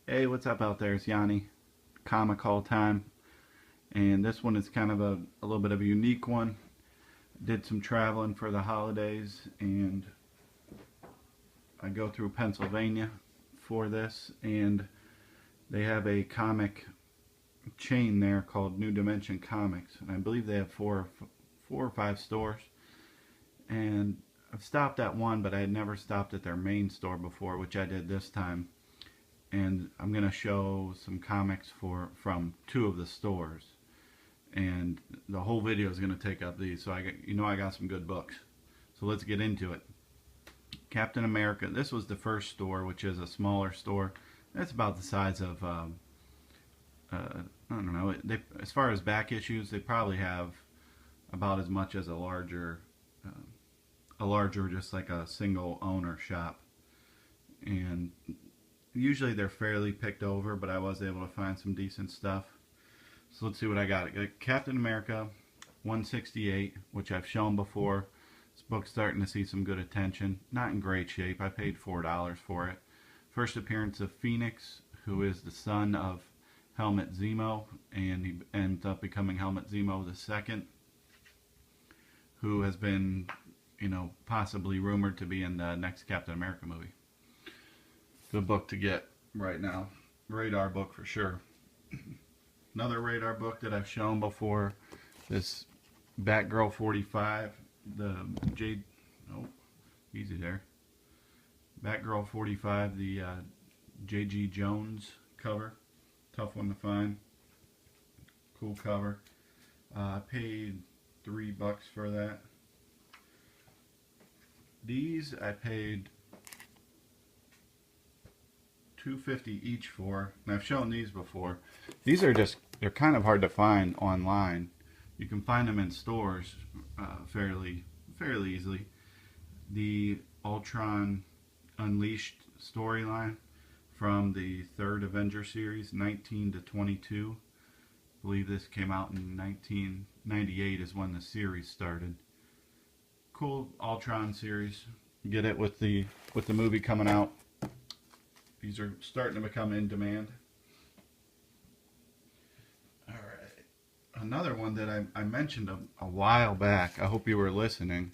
Hey, what's up out there? It's Yanni, Comic Haul time, and this one is kind of a little bit of a unique one. Did some traveling for the holidays, and I go through Pennsylvania for this, and they have a comic chain there called New Dimension Comics, and I believe they have four or five stores. And I've stopped at one, but I had never stopped at their main store before, which I did this time. And I'm going to show some comics from two of the stores, and the whole video is going to take up these, so I got some good books. So let's get into it. Captain America. This was the first store, which is a smaller store. It's about the size of I don't know. As far as back issues, they probably have about as much as a larger, just like a single owner shop. And usually they're fairly picked over, but I was able to find some decent stuff. So let's see what I got. I got Captain America 168, which I've shown before. This book's starting to see some good attention. Not in great shape. I paid $4 for it. First appearance of Phoenix, who is the son of Helmut Zemo, and he ends up becoming Helmut Zemo II, who has been, possibly rumored to be in the next Captain America movie. Good book to get right now. Radar book for sure. Another Radar book that I've shown before, this Batgirl 45, the easy there. Batgirl 45, the J.G. Jones cover. Tough one to find. Cool cover. I paid $3 for that. These I paid $2.50 each for, and I've shown these before. These are they're kind of hard to find online. You can find them in stores fairly easily. The Ultron Unleashed storyline from the third Avenger series, 19 to 22. I believe this came out in 1998 is when the series started. Cool Ultron series. You get it with the movie coming out. These are starting to become in demand. Alright. Another one that I mentioned a while back. I hope you were listening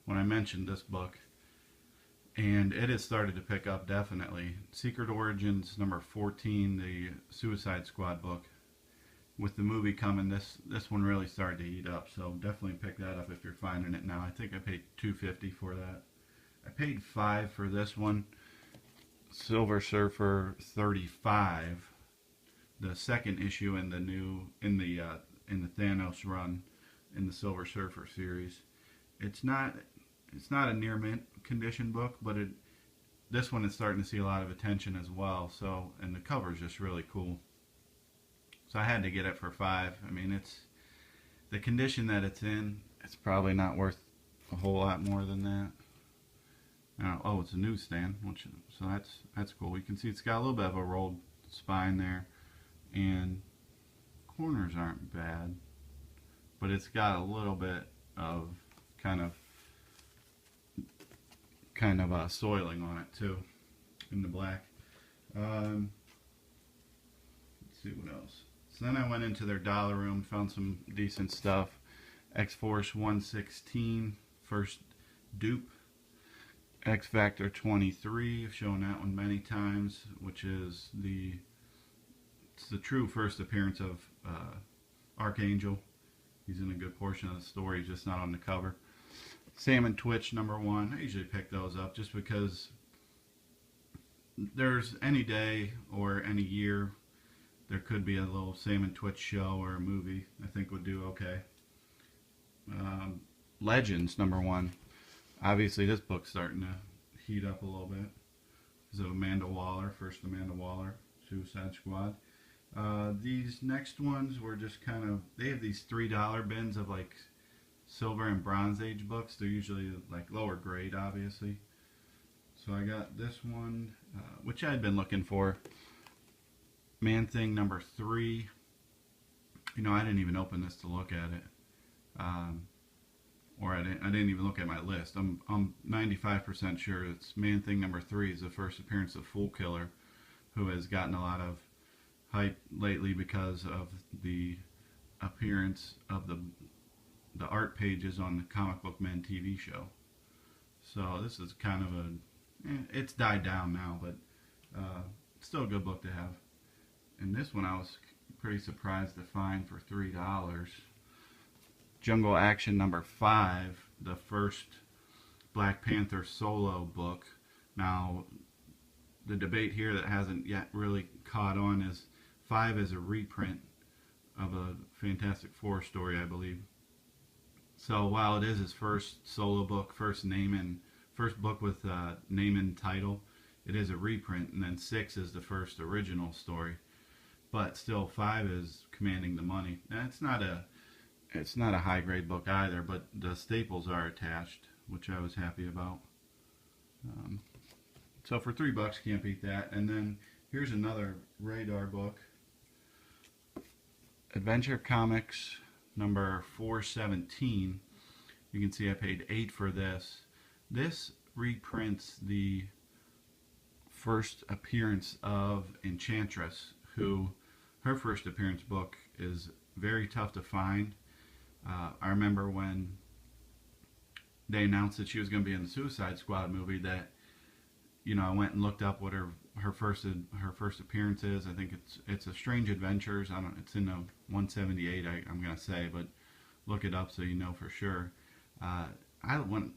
when I mentioned this book. And it has started to pick up, definitely. Secret Origins number 14, the Suicide Squad book. With the movie coming, this one really started to heat up. So definitely pick that up if you're finding it now. I think I paid $2.50 for that. I paid $5 for this one. Silver Surfer 35, the second issue in the Thanos run in the Silver Surfer series. It's not a near mint condition book, but this one is starting to see a lot of attention as well. So, and the cover is just really cool. So I had to get it for $5. I mean, it's the condition that it's in. It's probably not worth a whole lot more than that. Oh, it's a newsstand, so that's cool. You can see it's got a little bit of a rolled spine there, and corners aren't bad, but it's got a little bit of kind of soiling on it too, in the black. Let's see what else. So then I went into their dollar room, found some decent stuff. X-Force 116, first dupe. X-Factor 23, I've shown that one many times, which is the true first appearance of Archangel. He's in a good portion of the story, just not on the cover. Sam and Twitch number 1, I usually pick those up just because there's any day or any year there could be a little Sam and Twitch show or a movie I think would do okay. Legends number 1. Obviously, this book's starting to heat up a little bit. This is Amanda Waller, first Amanda Waller, Suicide Squad. These next ones were just they have these $3 bins of like Silver and Bronze Age books. They're usually like lower grade, obviously. So I got this one, which I had been looking for. Man-Thing number 3. I didn't even open this to look at it. Or I didn't even look at my list. I'm 95% sure it's Man-Thing number 3 is the first appearance of Fool Killer, who has gotten a lot of hype lately because of the appearance of the art pages on the Comic Book Men TV show. So this is kind of it's died down now, but still a good book to have. And this one I was pretty surprised to find for $3. Jungle Action number 5, the first Black Panther solo book. Now, the debate here that hasn't yet really caught on is 5 is a reprint of a Fantastic Four story, I believe. So while it is his first solo book, first book with name and title, it is a reprint, and then 6 is the first original story. But still, 5 is commanding the money. And it's not a high grade book either, but the staples are attached, which I was happy about. So for $3, can't beat that. And then here's another Radar book, Adventure Comics number 417. You can see I paid $8 for this. This reprints the first appearance of Enchantress, who her first appearance book is very tough to find. I remember when they announced that she was going to be in the Suicide Squad movie, that I went and looked up what her first appearance is. I think it's a Strange Adventures. It's in the 178. I'm gonna say, but look it up so you know for sure. I went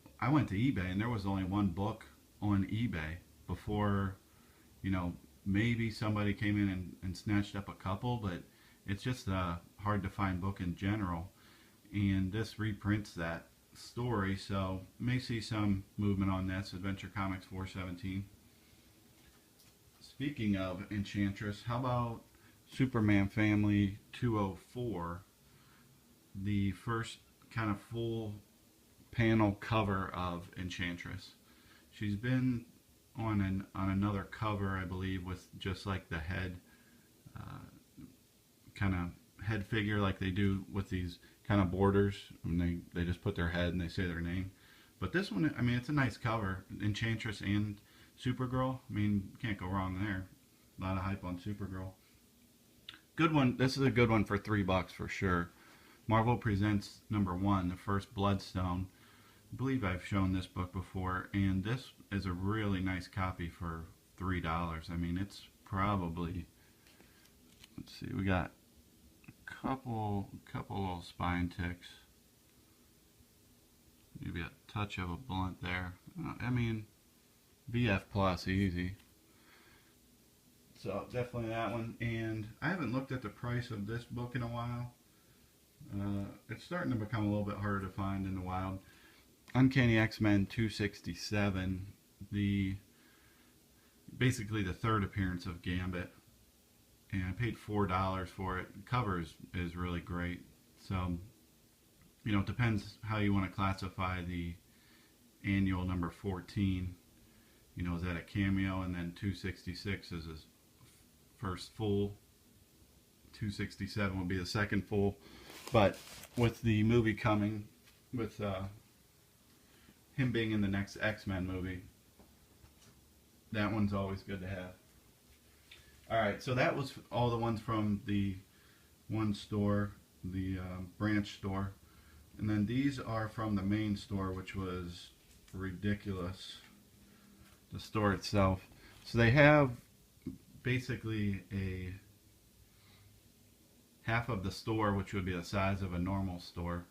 to eBay, and there was only one book on eBay before. Maybe somebody came in and snatched up a couple, but it's just a hard to find book in general. And this reprints that story, so may see some movement on this. Adventure Comics 417. Speaking of Enchantress, how about Superman Family 204, the first kind of full panel cover of Enchantress. She's been on another cover, I believe, with just like the head kind of head figure like they do with these kind of borders, and they just put their head and they say their name. But this one, I mean, it's a nice cover. Enchantress and Supergirl, I mean, can't go wrong there. A lot of hype on Supergirl. Good one. This is a good one for $3 for sure. Marvel Presents number 1, the first Bloodstone. I believe I've shown this book before, and this is a really nice copy for $3. I mean, it's probably, let's see, we got couple little spine ticks, maybe a touch of a blunt there. I mean, VF plus easy. So definitely that one. And I haven't looked at the price of this book in a while. It's starting to become a little bit harder to find in the wild. Uncanny X-Men 267, basically the third appearance of Gambit. And I paid $4 for it. The cover is really great. So, it depends how you want to classify the annual number 14. Is that a cameo? And then 266 is his first full. 267 will be the second full. But with the movie coming, with him being in the next X-Men movie, that one's always good to have. Alright, so that was all the ones from the one store, the branch store. And then these are from the main store, which was ridiculous, the store itself. So they have basically a half of the store, which would be the size of a normal store,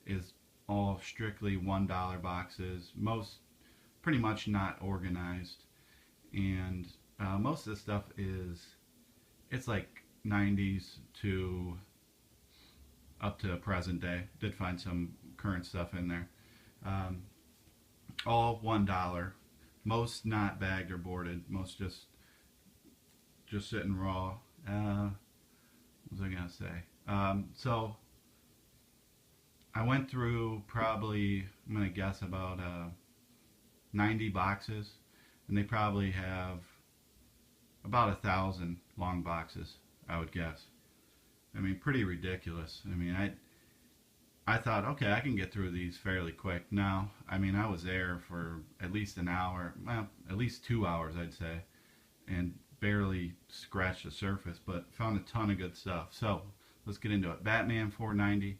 is all strictly $1 boxes. Most pretty much not organized. And most of the stuff it's like 90s to up to present day. Did find some current stuff in there. All $1. Most not bagged or boarded. Most just sitting raw. What was I gonna say? So I went through probably, I'm gonna guess, about 90 boxes, and they probably have about 1,000 long boxes, I would guess. I mean, pretty ridiculous. I mean, I thought, okay, I can get through these fairly quick. No, I mean, I was there for at least an hour, well, at least 2 hours, I'd say, and barely scratched the surface, but found a ton of good stuff. So let's get into it. Batman 490.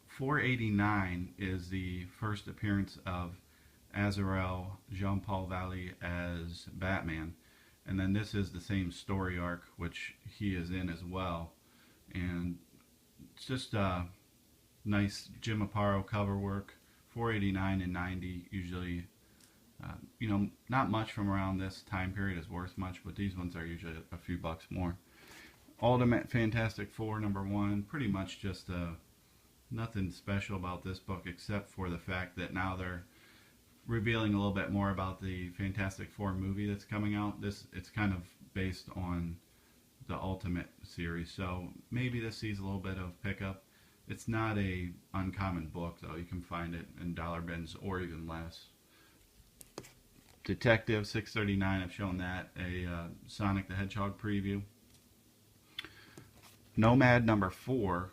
489 is the first appearance of Azrael Jean-Paul Valley as Batman, and then this is the same story arc which he is in as well, and it's just nice Jim Aparo cover work. 489 and 90 usually, you know, not much from around this time period is worth much, but these ones are usually a few bucks more. Ultimate Fantastic Four #1, pretty much just nothing special about this book except for the fact that now they're revealing a little bit more about the Fantastic Four movie that's coming out. It's kind of based on the Ultimate series, so maybe this sees a little bit of pickup. It's not a uncommon book though. You can find it in dollar bins or even less. Detective 639, I've shown that, a Sonic the Hedgehog preview. Nomad #4,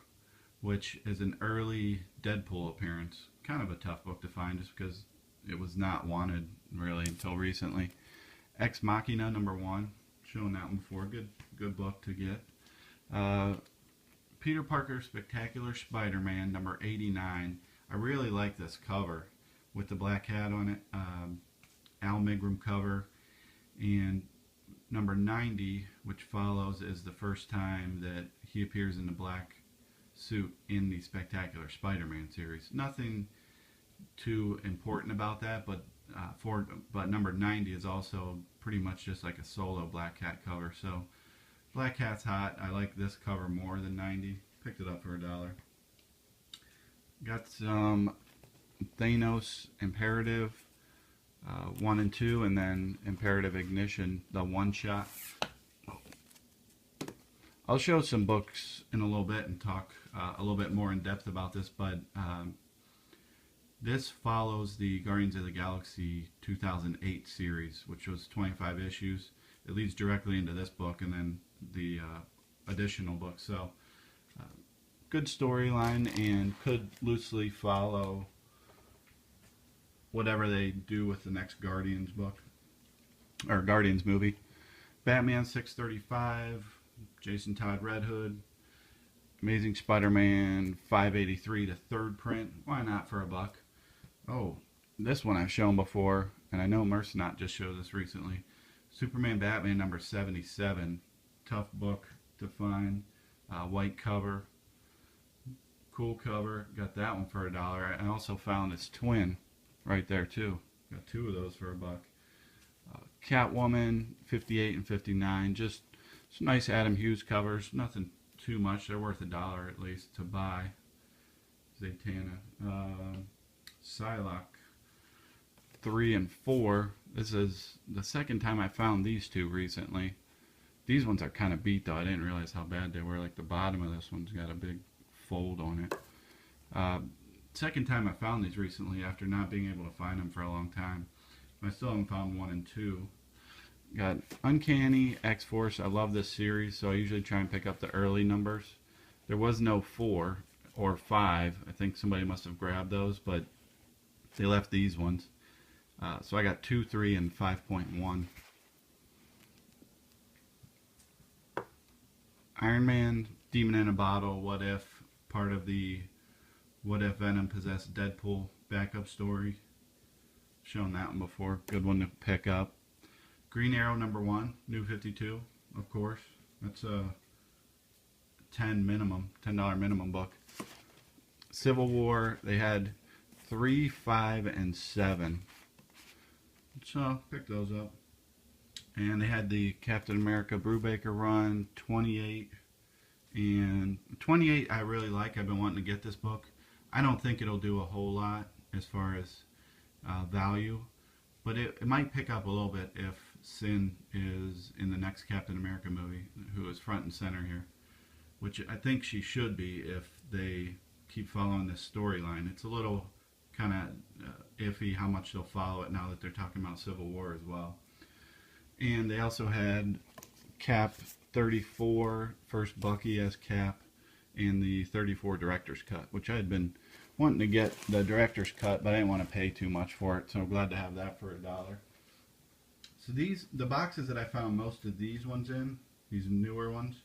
which is an early Deadpool appearance. Kind of a tough book to find just because it was not wanted really until recently. Ex Machina #1, shown that one before. Good book to get. Peter Parker Spectacular Spider-Man #89. I really like this cover with the black hat on it. Al Milgrom cover. And #90, which follows, is the first time that he appears in the black suit in the Spectacular Spider-Man series. Nothing too important about that, but #90 is also pretty much just like a solo Black Cat cover. So Black Cat's hot. I like this cover more than 90. Picked it up for $1. Got some Thanos Imperative 1 and 2, and then Imperative Ignition, the one-shot. I'll show some books in a little bit and talk a little bit more in depth about this, but this follows the Guardians of the Galaxy 2008 series, which was 25 issues. It leads directly into this book and then the additional book. So good storyline and could loosely follow whatever they do with the next Guardians book or Guardians movie. Batman 635, Jason Todd Red Hood, Amazing Spider-Man 583 to third print. Why not for $1? Oh, this one I've shown before, and I know Mercenot just showed this recently. Superman Batman #77. Tough book to find. White cover. Cool cover. Got that one for $1. I also found its twin right there too. Got 2 of those for $1. Catwoman 58 and 59. Just some nice Adam Hughes covers. Nothing too much. They're worth $1 at least to buy. Zatanna. Psylocke 3 and 4. This is the second time I found these 2 recently. These ones are kind of beat though. I didn't realize how bad they were. Like the bottom of this one's got a big fold on it. Second time I found these recently after not being able to find them for a long time. I still haven't found 1 and 2. Got Uncanny X-Force. I love this series, so I usually try and pick up the early numbers. There was no 4 or 5. I think somebody must have grabbed those, but they left these ones. So I got 2, 3, and 5.1. Iron Man, Demon in a Bottle, What If, part of the What If Venom Possessed Deadpool backup story. Shown that one before. Good one to pick up. Green Arrow #1, New 52, of course. That's a $10 minimum book. Civil War, they had 3, 5, and 7. So pick those up. And they had the Captain America Brubaker run, 28. And 28 I really like. I've been wanting to get this book. I don't think it'll do a whole lot as far as value, but it might pick up a little bit if Sin is in the next Captain America movie, who is front and center here, which I think she should be if they keep following this storyline. It's a little kind of iffy how much they'll follow it now that they're talking about Civil War as well. And they also had Cap 34, first Bucky as Cap, and the 34 director's cut, which I had been wanting to get the director's cut, but I didn't want to pay too much for it, so I'm glad to have that for $1. So the boxes that I found most of these ones in, these newer ones,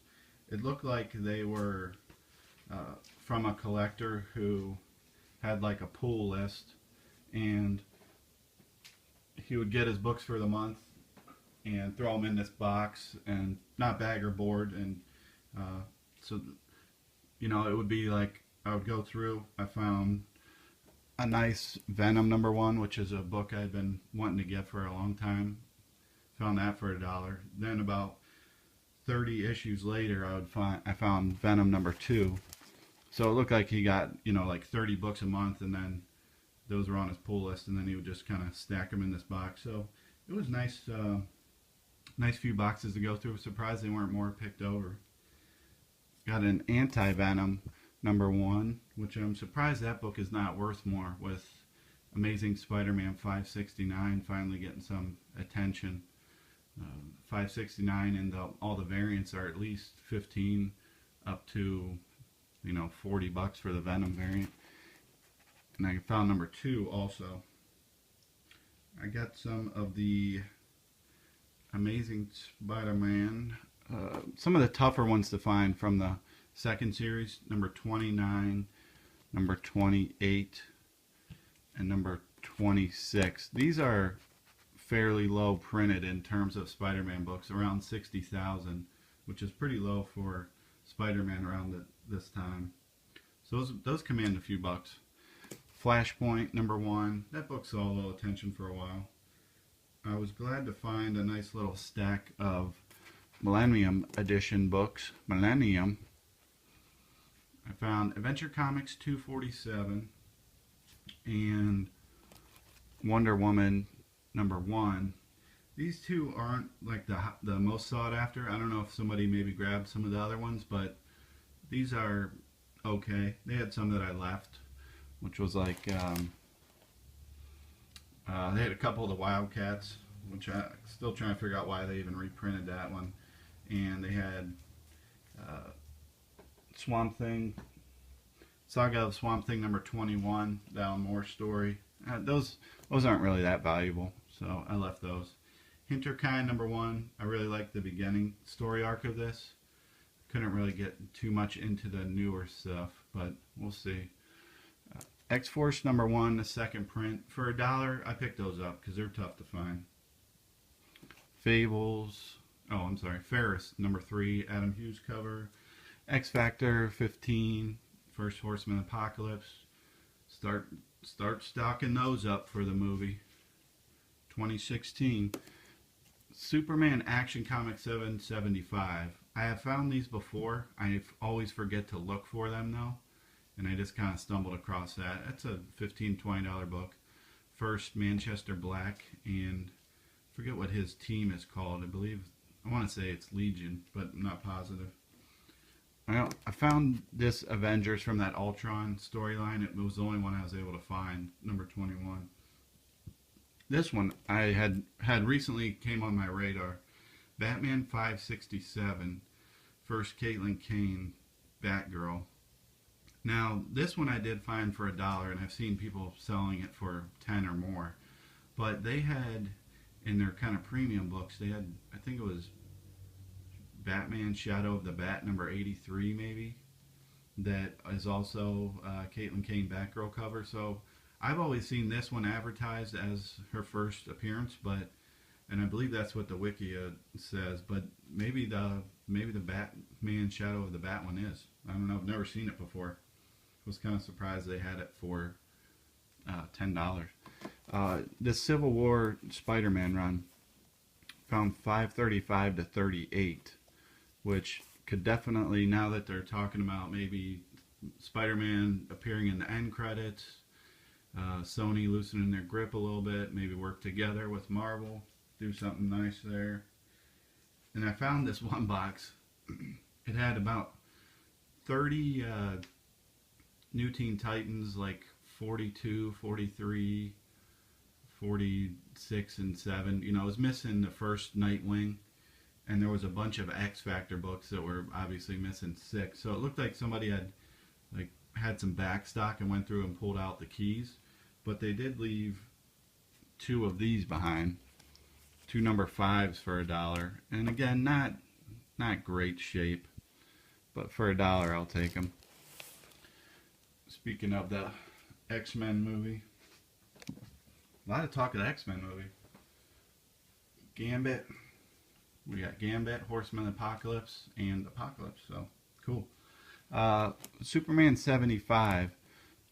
it looked like they were from a collector who had like a pull list, and he would get his books for the month and throw them in this box, and not bag or board, and so it would be like I would go through. I found a nice Venom #1, which is a book I'd been wanting to get for a long time. Found that for $1. Then about 30 issues later, I found Venom #2. So it looked like he got like 30 books a month, and then those were on his pull list, and then he would just kind of stack them in this box. So it was nice, nice few boxes to go through. Surprised they weren't more picked over. Got an Anti-Venom #1, which I'm surprised that book is not worth more, with Amazing Spider-Man 569 finally getting some attention. 569 and all the variants are at least 15 up to $40 for the Venom variant. And I found #2 also. I got some of the Amazing Spider-Man, some of the tougher ones to find from the second series, #29, #28, and #26. These are fairly low printed in terms of Spider-Man books, around 60,000, which is pretty low for Spider-Man around this time. So those command a few bucks. Flashpoint #1, that book saw a little attention for a while. I was glad to find a nice little stack of Millennium Edition books. Millennium. I found Adventure Comics 247 and Wonder Woman #1. These two aren't like the most sought after. I don't know if somebody maybe grabbed some of the other ones, but these are okay. They had some that I left, which was like they had a couple of the Wildcats, which I'm still trying to figure out why they even reprinted that one. And they had Swamp Thing, Saga of Swamp Thing #21, the Alan Moore story. Those aren't really that valuable, so I left those. Hinterkind #1, I really like the beginning story arc of this. Couldn't really get too much into the newer stuff, but we'll see. X-Force #1, the second print. For $1, I picked those up because they're tough to find. Fables, Ferris #3, Adam Hughes cover. X-Factor 15, First Horseman Apocalypse. Start stocking those up for the movie. 2016. Superman Action Comic 775. I have found these before. I always forget to look for them though, and I just kind of stumbled across that. That's a $15-20 book. First Manchester Black, and I forget what his team is called. I want to say it's Legion, but I'm not positive. I found this Avengers from that Ultron storyline. It was the only one I was able to find, #21. This one I had recently came on my radar. Batman 567, first Caitlin Kane, Batgirl. Now, this one I did find for $1, and I've seen people selling it for 10 or more. But they had, in their kind of premium books, they had, I think it was Batman Shadow of the Bat #83 maybe, that is also Caitlin Kane Batgirl cover. So I've always seen this one advertised as her first appearance, and I believe that's what the wiki says, but maybe the Batman Shadow of the Bat one is. I don't know, I've never seen it before. I was kind of surprised they had it for $10. The Civil War Spider-Man run found 535 to 38, which could definitely, now that they're talking about maybe Spider-Man appearing in the end credits, Sony loosening their grip a little bit, maybe work together with Marvel, do something nice there. And I found this one box. It had about 30 New Teen Titans, like 42, 43, 46, and 7. It was missing the first Nightwing, and there was a bunch of X-Factor books that were obviously missing 6. So it looked like somebody had some back stock and went through and pulled out the keys, but they did leave 2 of these behind. 2 number 5s for $1. And again, not great shape, but for $1 I'll take them. Speaking of the X-Men movie, a lot of talk of the X-Men movie. Gambit, we got Gambit, Horseman of the Apocalypse, and Apocalypse, so cool. Superman 75,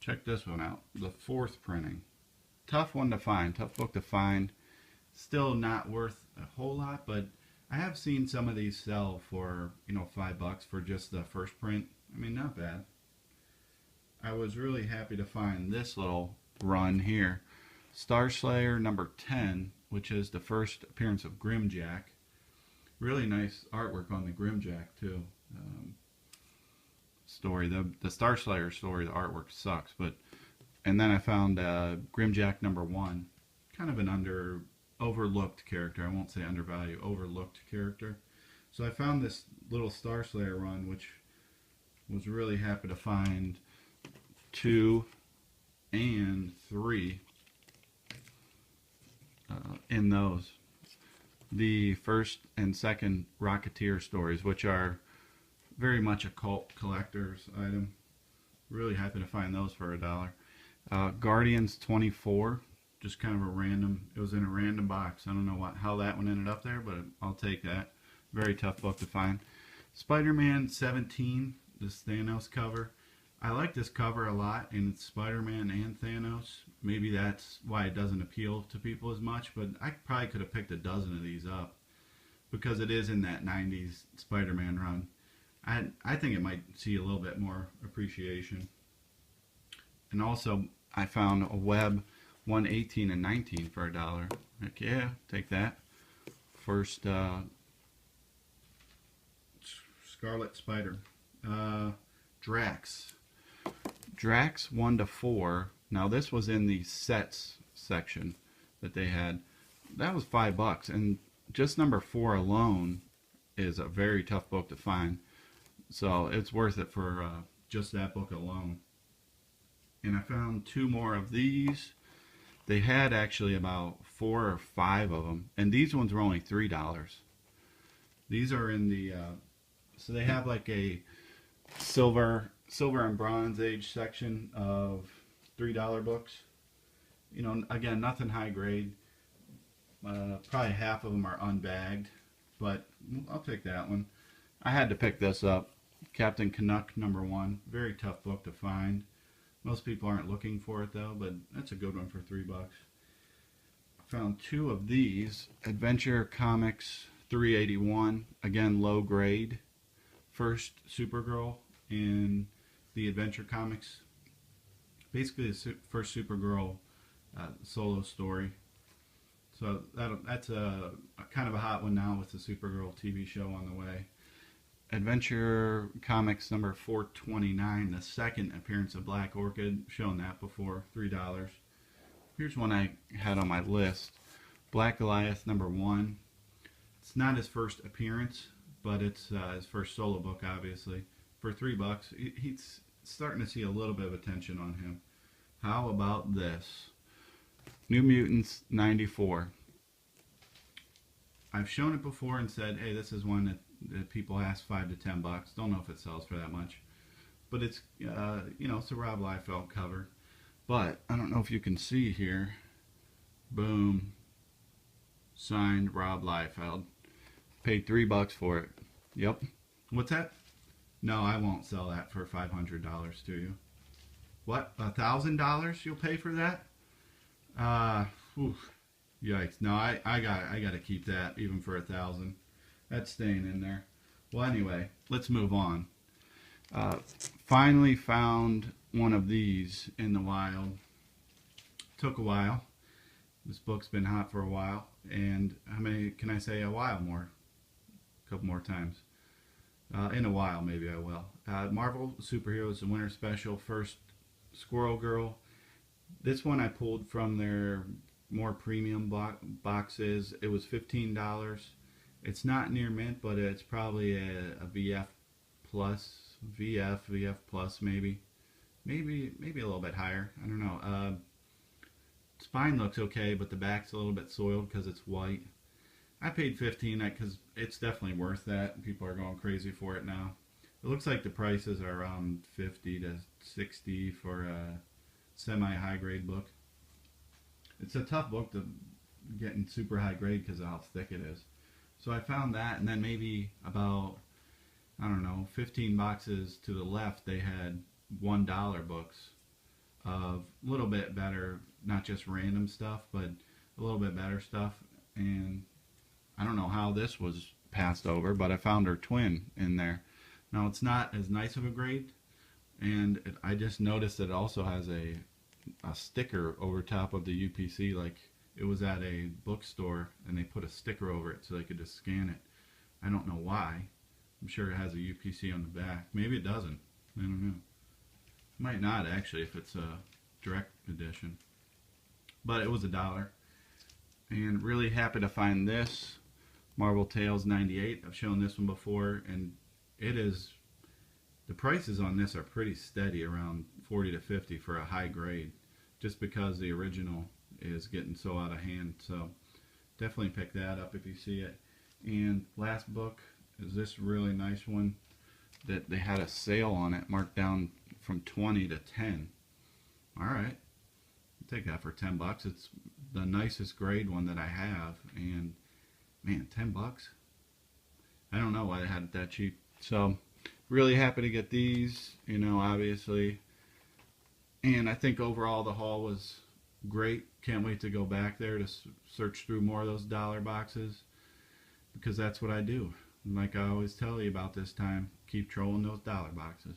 check this one out, the 4th printing. Tough one to find, tough book to find. Still not worth a whole lot, but I have seen some of these sell for, you know, $5 for just the first print. I mean, not bad. I was really happy to find this little run here. Star Slayer number 10, which is the first appearance of Grimjack. Really nice artwork on the Grimjack too. Story, the Star Slayer story, the artwork sucks, but and then I found Grimjack number 1, kind of an overlooked character. I won't say undervalued, overlooked character. So I found this little Star Slayer run, which was really happy to find 2 and 3 in those. The first and second Rocketeer stories, which are very much a cult collector's item. Really happy to find those for $1. Guardians 24, just kind of a random, it was in a random box. I don't know how that one ended up there, but I'll take that. Very tough book to find. Spider-Man 17, this Thanos cover. I like this cover a lot, and it's Spider-Man and Thanos. Maybe that's why it doesn't appeal to people as much, but I probably could have picked a dozen of these up because it is in that 90s Spider-Man run. I think it might see a little bit more appreciation. And also, I found a Web 118 and 19 for $1. Heck yeah, take that. First Scarlet Spider. Drax. Drax 1 to 4. Now this was in the sets section that they had. That was $5, and just number 4 alone is a very tough book to find. So it's worth it for just that book alone. And I found 2 more of these. They had actually about 4 or 5 of them, and these ones were only $3. These are in the so they have like a silver and bronze age section of $3 books. You know, again, nothing high grade. Probably half of them are unbagged, but I'll take that one. I had to pick this up. Captain Canuck number 1. Very tough book to find. Most people aren't looking for it though, but that's a good one for $3. I found 2 of these. Adventure Comics 381. Again, low grade. First Supergirl in the Adventure Comics. Basically the first Supergirl solo story. So that's a kind of a hot one now with the Supergirl TV show on the way. Adventure Comics number 429, the second appearance of Black Orchid. Shown that before, $3. Here's one I had on my list. Black Goliath number 1. It's not his first appearance, but it's his first solo book, obviously. For $3, he's starting to see a little bit of attention on him. How about this? New Mutants 94. I've shown it before and said, hey, this is one that people ask $5 to $10. Don't know if it sells for that much, but it's you know, it's a Rob Liefeld cover. But I don't know if you can see here. Boom. Signed Rob Liefeld. Paid $3 for it. Yep. What's that? No, I won't sell that for $500 to you. What? $1,000 you'll pay for that? Yikes. No, I got to keep that even for $1,000. That's staying in there. Well, anyway, let's move on. Finally found one of these in the wild. Took a while. This book's been hot for a while. And how many can I say? A while more? A couple more times. In a while, maybe I will. Marvel Superheroes, the Winter Special, first Squirrel Girl. This one I pulled from their more premium boxes. It was $15. It's not near mint, but it's probably a VF plus, VF plus maybe a little bit higher. I don't know. Spine looks okay, but the back's a little bit soiled because it's white. I paid 15 because it's definitely worth that. People are going crazy for it now. It looks like the prices are around 50 to 60 for a semi high grade book. It's a tough book to get in super high grade because of how thick it is. So I found that, and then maybe about, I don't know, 15 boxes to the left, they had $1 books of a little bit better, not just random stuff, but a little bit better stuff. And I don't know how this was passed over, but I found her twin in there. Now it's not as nice of a grade, and I just noticed that it also has a sticker over top of the UPC, like it was at a bookstore and they put a sticker over it so they could just scan it. I don't know why. I'm sure it has a UPC on the back. Maybe it doesn't. I don't know. Might not actually if it's a direct edition. But it was $1. And really happy to find this Marvel Tales 98. I've shown this one before, and it is, the prices on this are pretty steady, around 40 to 50 for a high grade, just because the original is getting so out of hand. So definitely pick that up if you see it. And last book is this really nice one that they had a sale on it, marked down from 20 to 10. Alright, I'll take that for 10 bucks. It's the nicest grade one that I have, and man, 10 bucks? I don't know why they had it that cheap. So really happy to get these, you know, obviously. And I think overall the haul was great. Can't wait to go back there to search through more of those dollar boxes, because that's what I do. And like I always tell you about this time, keep trolling those dollar boxes.